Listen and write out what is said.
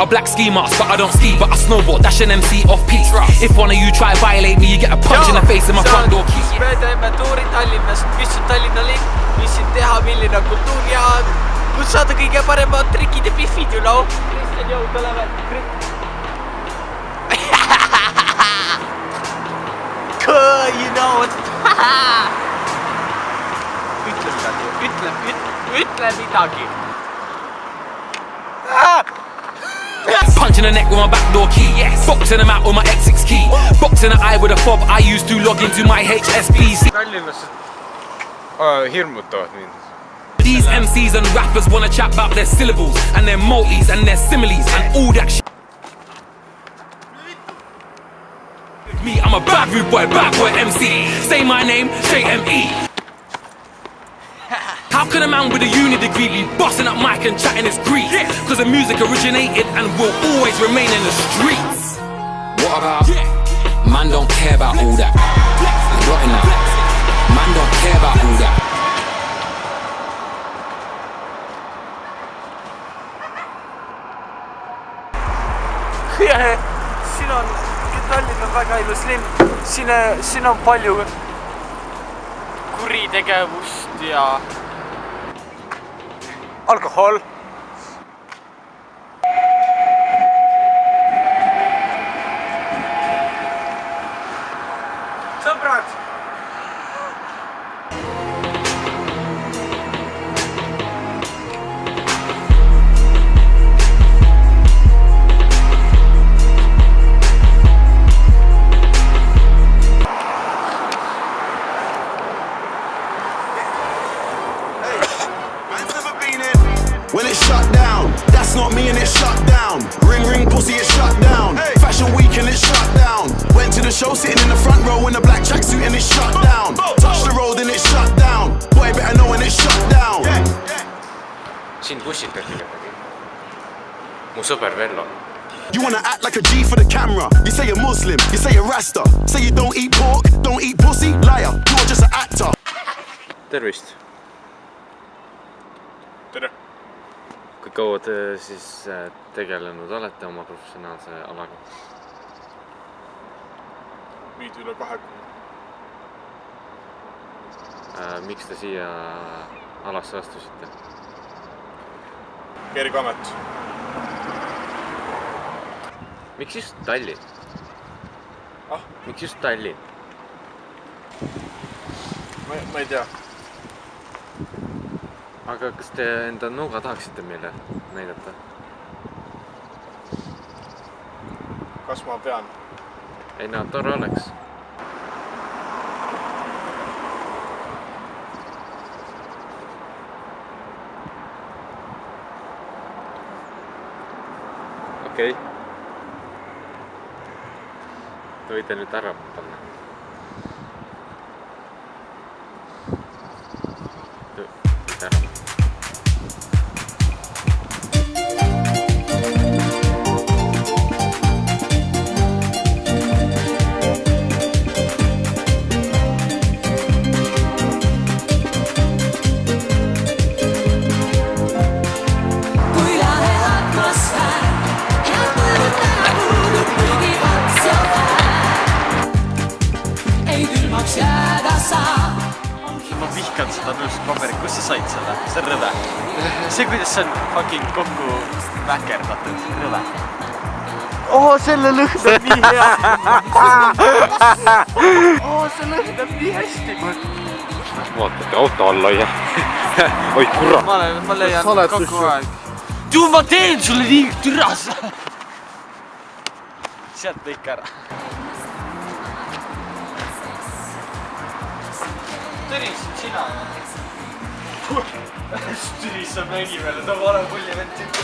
a black ski mask, but I don't ski, but I snowboard, dash an MC off piece. If one of you try violate me, you get a punch in the face in my front door key. Me teeme tuuri Tallinnast, mis on Tallinna linn, mis siin teha, milline on kultuur ja kus saada kõige paremad trikid ja piffid, you know. Kristjan, jõu, tuleme. You know what? Ütle midagi. Punch in the neck with my backdoor key. Yes. Boxing them out with my X6 key. Boxing the eye with a fob I used to log into my HSBC. Tallinnas hirmutavad mind. These MCs and rappers wanna chat about their syllables and their multis and their similes and all that shit. Me, I'm a bad rude boy MC. Say my name, straight M.E. How can a man with a uni degree be busting up mic and chatting his grief? Cause the music originated and will always remain in the streets. What about? Man don't care about all that. Rotting that. Man don't care about all that. Siin on, Tallinn on väga ilus linn. Siin on palju kuritegevust ja alkohol. Sõbrad! When it's shut down, that's not me and it's shut down. Ring ring pussy, it's shut down. Fashion week and it's shut down. Went to the show sitting in the front row in a black tracksuit and it's shut down. Touch the road and it's shut down. Boy better know when it's shut down. Siin bussid peal mu sõber Vello. You wanna act like a G for the camera. You say you're Muslim, you say you're Rasta. Say you don't eat pork, don't eat pussy. Liar, you're just an actor. Tervist. Tere. Kui kaua te siis tegelenud olete oma professionaalse alaga? Viid üle 20. Miks te siia alasse astusite? Kergamet. Miks just Tallinn? Miks just Tallinn? Ma ei tea. Aga kas te enda nuga tahaksite meile näidata? Kas ma pean? Ei, tore oleks. Okei. Te võite nüüd ära panna. Ma vihkan seda nõust paberit, kus sa said selle? See on rõve. See, kuidas see on fucking kokku väkerdatud. Rõve. Selle lõhnab nii hea. See lõhnab nii hästi. Vaatate auto alla ja... Oi, kurat! Ma leian kokku aeg. Tuu, ma teen sulle nii türas! Sealt lõik ära. Tõnis, sina. Tõnis saab nägi peale, ta vara pulli vend tükki.